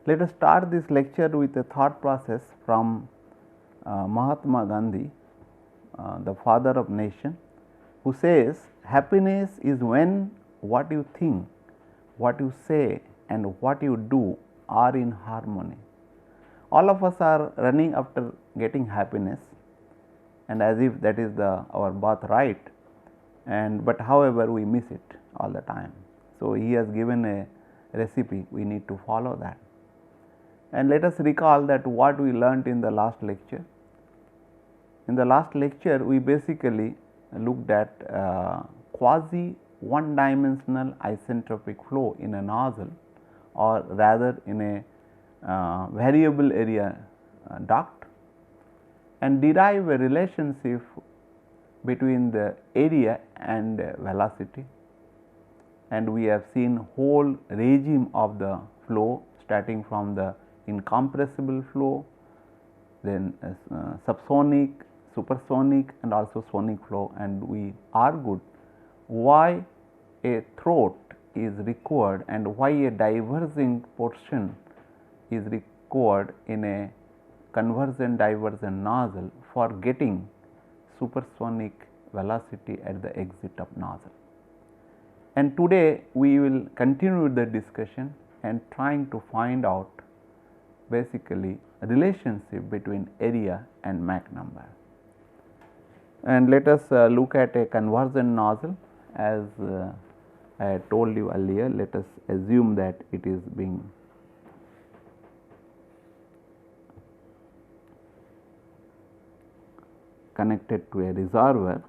Let us start this lecture with a thought process from Mahatma Gandhi, the father of nation, who says happiness is when what you think, what you say and what you do are in harmony. All of us are running after getting happiness, and as if that is our birthright, but however we miss it all the time. So, he has given a recipe, we need to follow that. And let us recall that what we learnt in the last lecture. In the last lecture, we basically looked at quasi one dimensional isentropic flow in a nozzle, or rather in a variable area duct, and derive a relationship between the area and velocity. And we have seen whole regime of the flow, starting from the incompressible flow, then subsonic, supersonic and also sonic flow, and we argued why a throat is required and why a diverging portion is required in a convergent divergent nozzle for getting supersonic velocity at the exit of nozzle. And today we will continue the discussion and trying to find out basically a relationship between area and Mach number. And let us look at a convergent nozzle. As I had told you earlier, let us assume that it is being connected to a reservoir,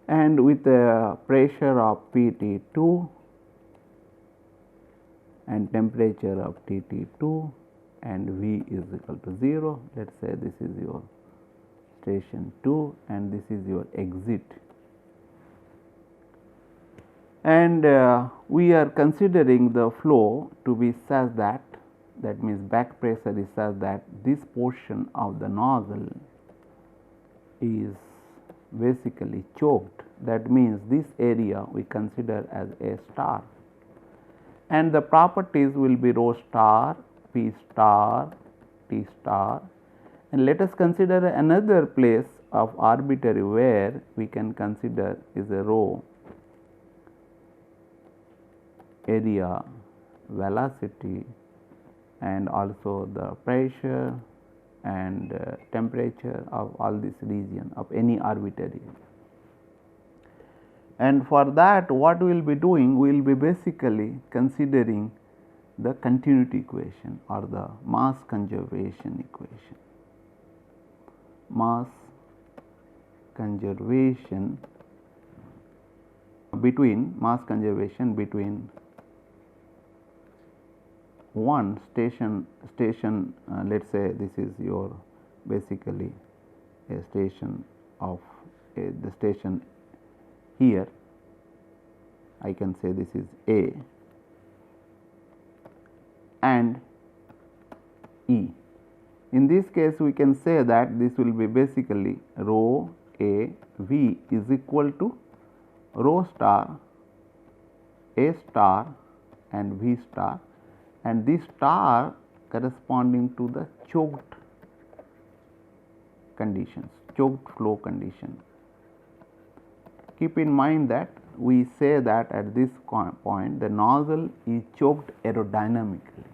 and with a pressure of PT2 and temperature of TT2 and V is equal to 0. Let us say this is your station 2 and this is your exit, and we are considering the flow to be such that, that means back pressure is such that this portion of the nozzle is basically choked. That means this area we consider as A star, and the properties will be rho star, P star, T star. And let us consider another place of arbitrary where we can consider is a rho area, velocity and also the pressure and temperature of all this region of any arbitrary. And for that what we will be doing, we will be basically considering the continuity equation or the mass conservation equation. Mass conservation between one station, let us say this is your basically a station of the station here, I can say this is A and E. In this case we can say that this will be basically rho A V is equal to rho star A star and V star, and this star corresponding to the choked conditions, choked flow condition. Keep in mind that we say that at this point the nozzle is choked aerodynamically.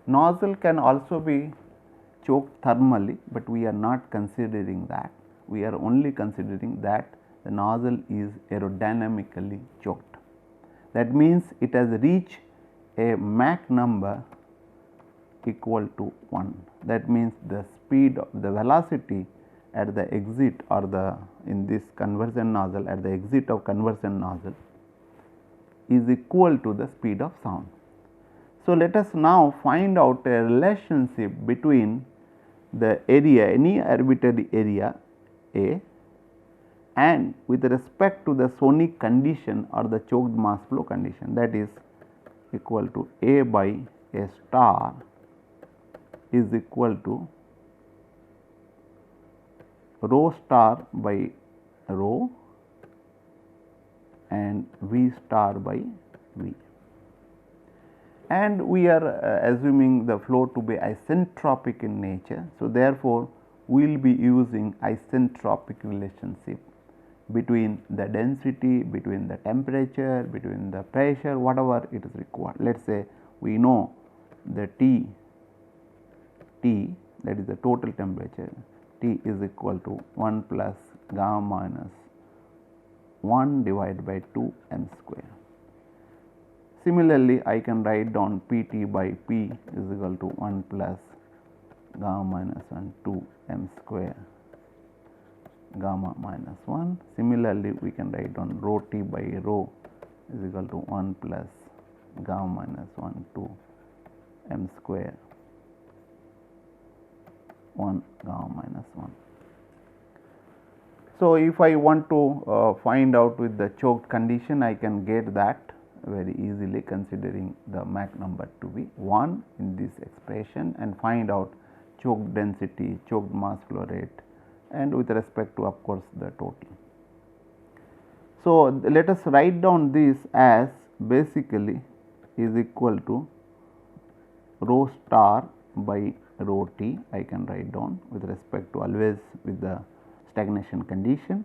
Nozzle can also be choked thermally, but we are not considering that. We are only considering that the nozzle is aerodynamically choked. That means it has reached a Mach number equal to 1. That means the speed of the velocity at the exit or the in this convergent nozzle at the exit of convergent nozzle is equal to the speed of sound. So, let us now find out a relationship between the area, any arbitrary area A, and with respect to the sonic condition or the choked mass flow condition, that is equal to A by A star is equal to rho star by rho and V star by V. And we are assuming the flow to be isentropic in nature. So, therefore, we will be using isentropic relationship between the density, between the temperature, between the pressure, whatever it is required. Let us say we know the T that is the total temperature, T is equal to 1 plus gamma minus 1 divided by 2 m square. Similarly, I can write down P T by P is equal to 1 plus gamma minus 1 2 m square gamma minus 1. Similarly, we can write down rho T by rho is equal to 1 plus gamma minus 1 2 m square 1 gamma minus 1. So, if I want to find out with the choked condition, I can get that very easily considering the Mach number to be 1 in this expression and find out choked density, choked mass flow rate, and with respect to of course the total. So, let us write down this as basically is equal to rho star by rho T. I can write down with respect to always with the stagnation condition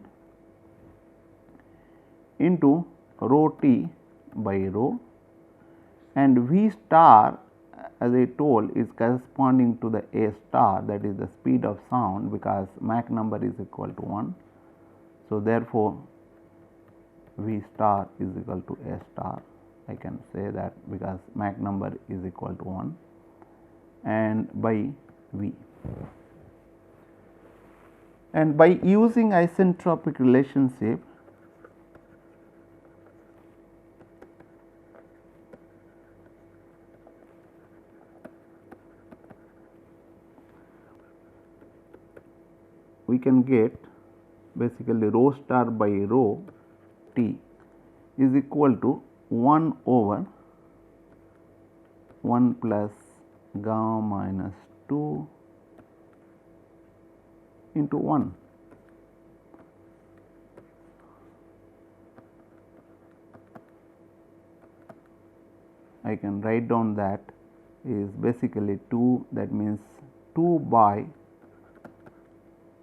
into rho T by rho, and V star as I told is corresponding to the A star, that is the speed of sound, because Mach number is equal to 1. So, therefore, V star is equal to A star, I can say that because Mach number is equal to 1 and by V. And by using isentropic relationship, we can get basically rho star by rho T is equal to 1 over 1 plus gamma minus 2 into 1. I can write down that is basically 2, that means 2 by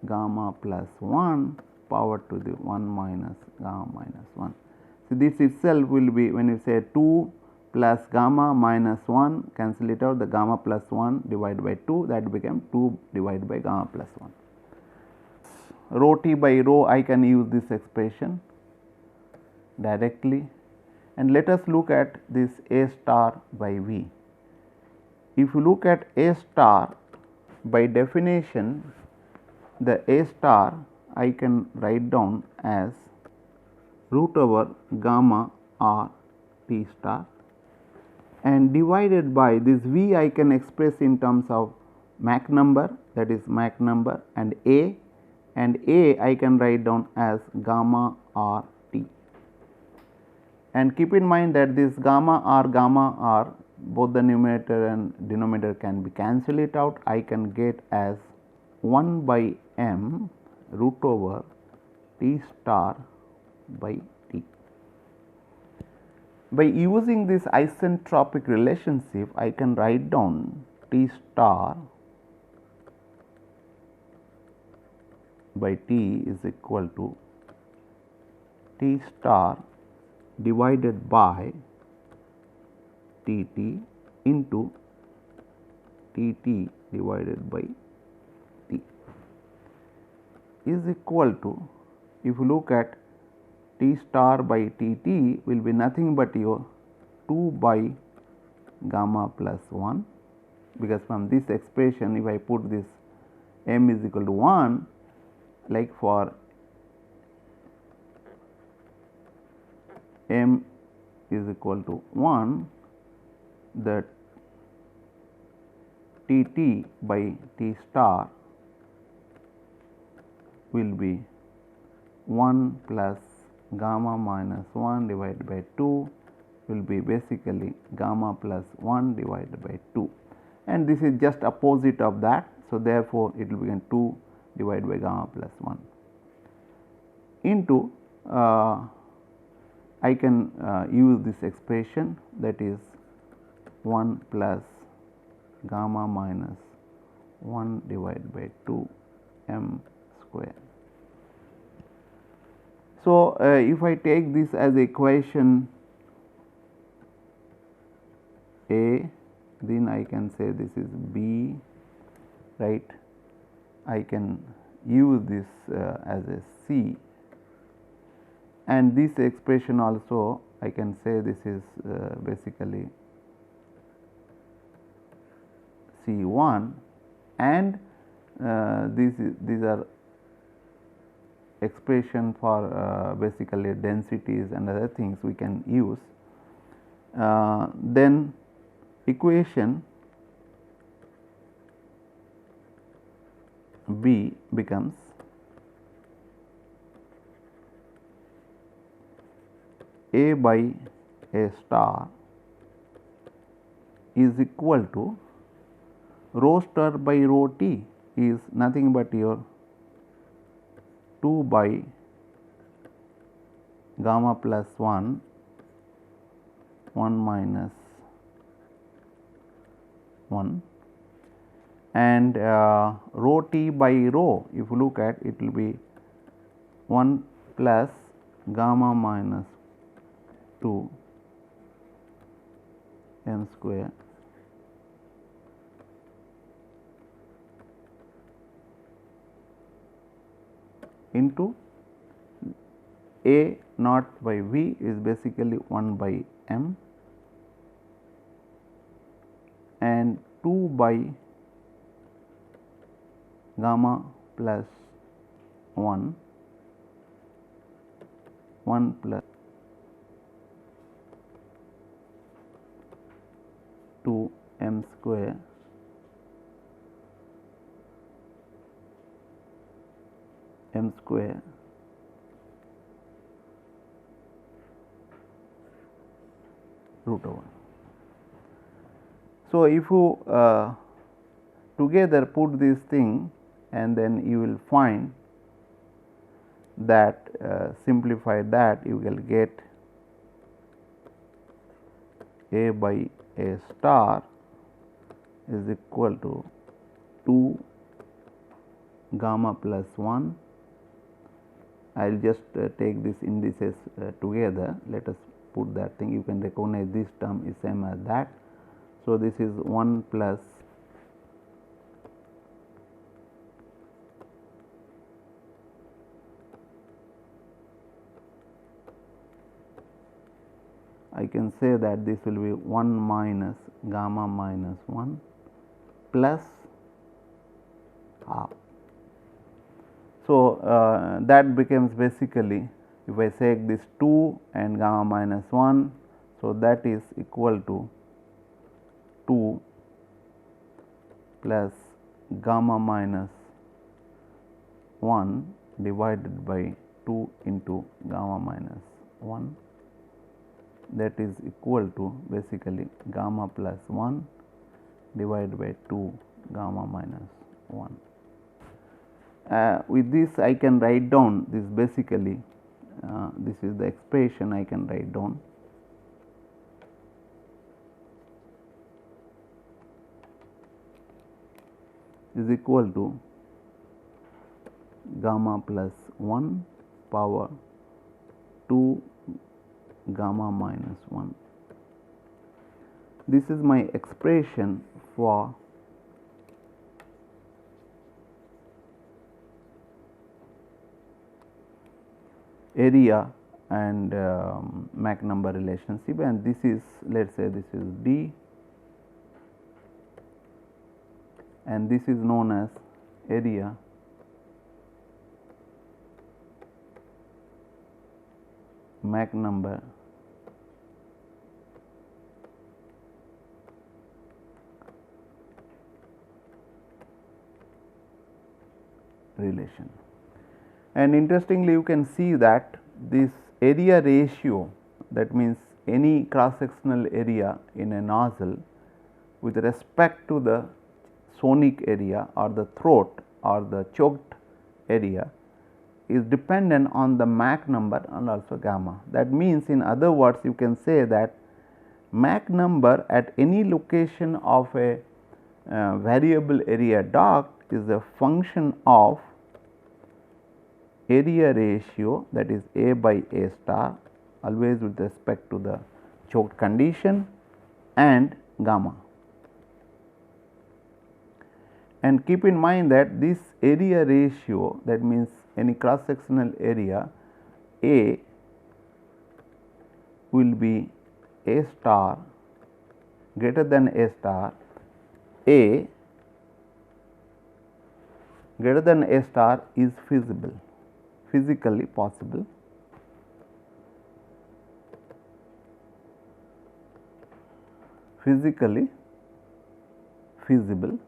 gamma plus 1 power to the 1 minus gamma minus 1. So, this itself will be, when you say 2 plus gamma minus 1, cancel it out, the gamma plus 1 divided by 2, that became 2 divided by gamma plus 1. Rho T by rho, I can use this expression directly, and let us look at this A star by V. If you look at A star, by definition the A star I can write down as root over gamma R T star, and divided by this V I can express in terms of Mach number, that is Mach number, and A I can write down as gamma R T. And keep in mind that this gamma R both the numerator and denominator can be cancel it out. I can get as 1 by m root over T star by T. By using this isentropic relationship, I can write down T star by T is equal to T star divided by T T into T T divided by T is equal to, if you look at T star by T T will be nothing but your 2 by gamma plus 1, because from this expression if I put this m is equal to 1, like for m is equal to 1, the T T by T star will be 1 plus gamma minus 1 divided by 2 will be basically gamma plus 1 divided by 2, and this is just opposite of that. So, therefore, it will become 2 divided by gamma plus 1 into I can use this expression, that is 1 plus gamma minus 1 divided by 2 m square. So, if I take this as equation A, then I can say this is B, right. I can use this as a C, and this expression also I can say this is basically C1, and these are expression for basically densities and other things we can use. Then equation B becomes A by A star is equal to rho star by rho t is nothing but your 2 by gamma plus 1 minus 1, and rho t by rho, if you look at, it will be 1 plus gamma minus 2 m square into A naught by V is basically 1 by m, and 2 by gamma plus 1 plus 2 m square root over. So, if you together put this thing, and then you will find that simplify that, you will get A by A star is equal to 2 gamma plus 1. I will just take this indices together. Let us put that thing. You can recognize this term is same as that. So, this is 1 plus I can say that this will be 1 minus gamma minus 1 plus half. So, that becomes basically, if I take this 2 and gamma minus 1, so that is equal to 2 plus gamma minus 1 divided by 2 into gamma minus 1, that is equal to basically gamma plus 1 divided by 2 gamma minus 1. With this I can write down this basically, this is the expression I can write down. Is equal to gamma plus 1 power 2 gamma minus 1. This is my expression for area and Mach number relationship, and this is, let us say this is D, and this is known as area Mach number relation. And interestingly, you can see that this area ratio, that means any cross sectional area in a nozzle with respect to the sonic area or the throat or the choked area, is dependent on the Mach number and also gamma. That means, in other words, you can say that Mach number at any location of a variable area duct is a function of area ratio, that is A by A star, always with respect to the choked condition, and gamma. And keep in mind that this area ratio, that means any cross sectional area, A will be A star greater than A star, A greater than A star is feasible, physically possible. Physically feasible,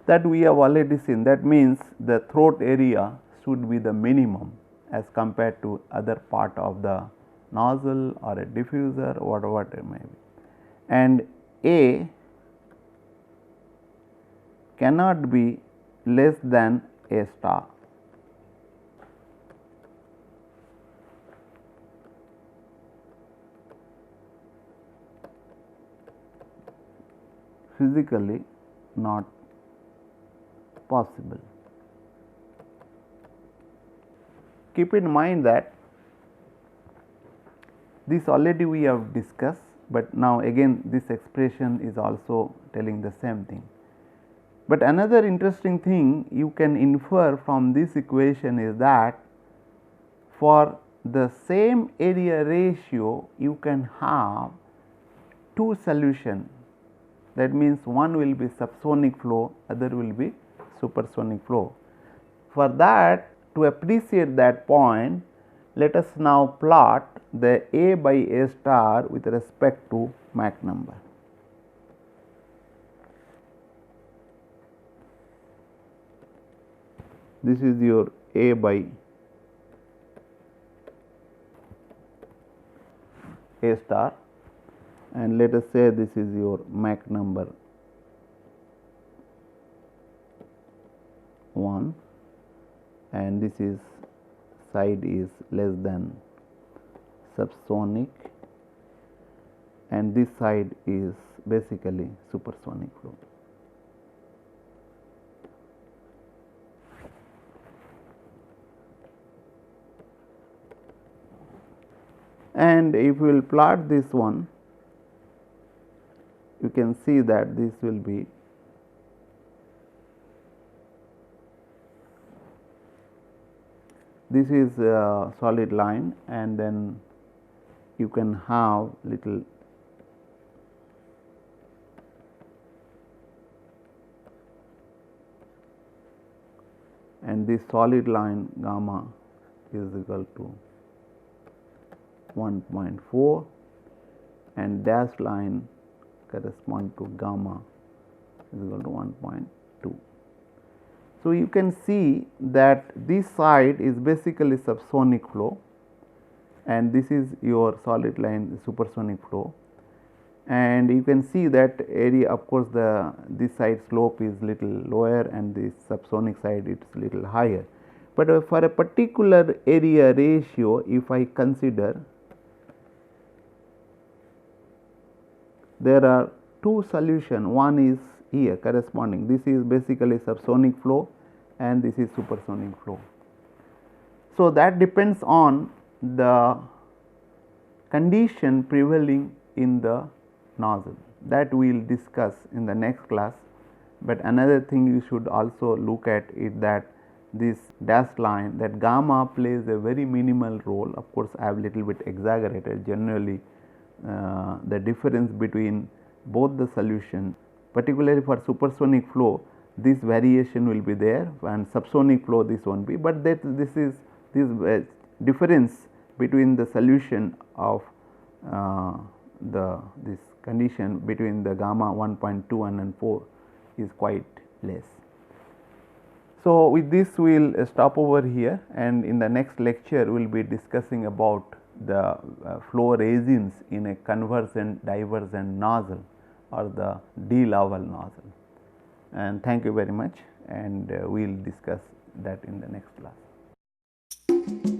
that we have already seen. That means the throat area should be the minimum as compared to other part of the nozzle or a diffuser or whatever it may be, and A cannot be less than A star. Physically not possible. Keep in mind that this already we have discussed, but now again this expression is also telling the same thing. But another interesting thing you can infer from this equation is that for the same area ratio you can have two solutions. That means one will be subsonic flow, other will be supersonic flow. For that, to appreciate that point, let us now plot the A by A star with respect to Mach number. This is your A by A star, and let us say this is your Mach number 1, and this is side is less than subsonic, and this side is basically supersonic flow. And if we will plot this one, you can see that this will be this is a solid line, and then you can have little and this solid line gamma is equal to 1.4 and dashed line correspond to gamma is equal to 1.2. So, you can see that this side is basically subsonic flow, and this is your solid line supersonic flow, and you can see that area, of course, this side slope is little lower and this subsonic side it is little higher. But for a particular area ratio, if I consider, there are two solutions. One is here corresponding, this is basically subsonic flow and this is supersonic flow. So, that depends on the condition prevailing in the nozzle, that we will discuss in the next class. But another thing you should also look at is that this dashed line, that gamma plays a very minimal role. Of course, I have little bit exaggerated. Generally the difference between both the solution, particularly for supersonic flow, this variation will be there, and subsonic flow this won't be, but that this is this difference between the solution of this condition between the gamma 1.2 and 4 is quite less. So, with this we will stop over here, and in the next lecture we will be discussing about the flow regimes in a convergent divergent nozzle or the D level nozzle. And thank you very much. and we will discuss that in the next class.